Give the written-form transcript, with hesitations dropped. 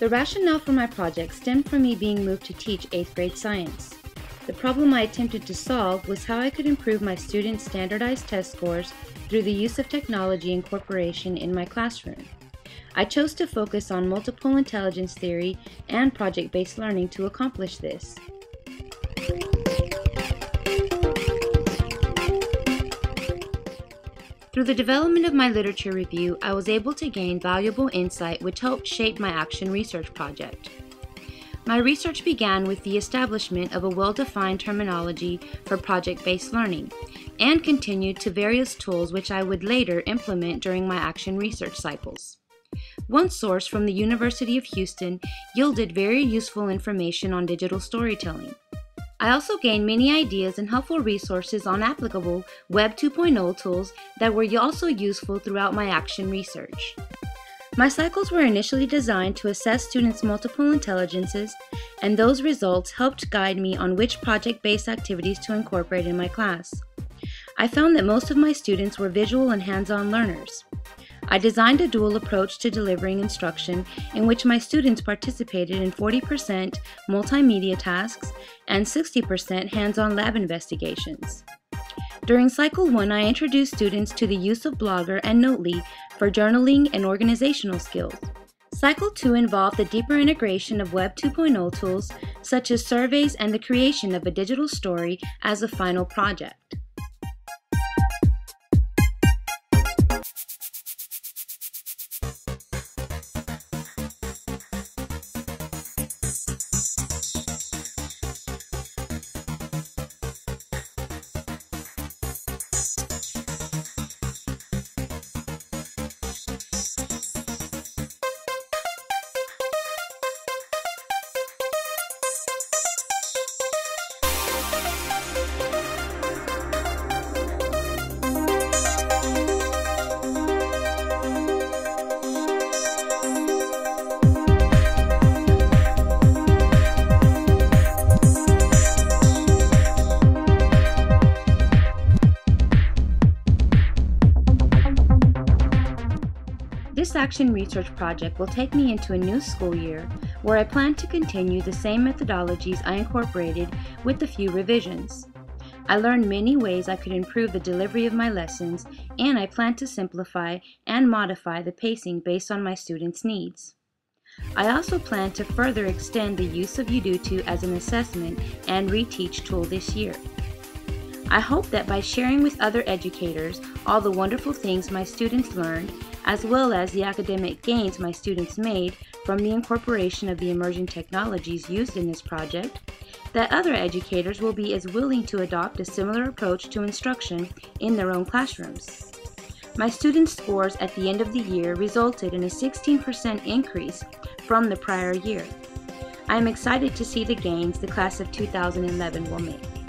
The rationale for my project stemmed from me being moved to teach 8th grade science. The problem I attempted to solve was how I could improve my students' standardized test scores through the use of technology incorporation in my classroom. I chose to focus on multiple intelligence theory and project-based learning to accomplish this. Through the development of my literature review, I was able to gain valuable insight which helped shape my action research project. My research began with the establishment of a well-defined terminology for project-based learning, and continued to various tools which I would later implement during my action research cycles. One source from the University of Houston yielded very useful information on digital storytelling. I also gained many ideas and helpful resources on applicable Web 2.0 tools that were also useful throughout my action research. My cycles were initially designed to assess students' multiple intelligences, and those results helped guide me on which project-based activities to incorporate in my class. I found that most of my students were visual and hands-on learners. I designed a dual approach to delivering instruction in which my students participated in 40% multimedia tasks and 60% hands-on lab investigations. During Cycle 1, I introduced students to the use of Blogger and Notely for journaling and organizational skills. Cycle 2 involved the deeper integration of Web 2.0 tools such as surveys and the creation of a digital story as a final project. This action research project will take me into a new school year where I plan to continue the same methodologies I incorporated with a few revisions. I learned many ways I could improve the delivery of my lessons, and I plan to simplify and modify the pacing based on my students' needs. I also plan to further extend the use of Udoutu as an assessment and reteach tool this year. I hope that by sharing with other educators all the wonderful things my students learned, as well as the academic gains my students made from the incorporation of the emerging technologies used in this project, that other educators will be as willing to adopt a similar approach to instruction in their own classrooms. My students' scores at the end of the year resulted in a 16% increase from the prior year. I am excited to see the gains the class of 2011 will make.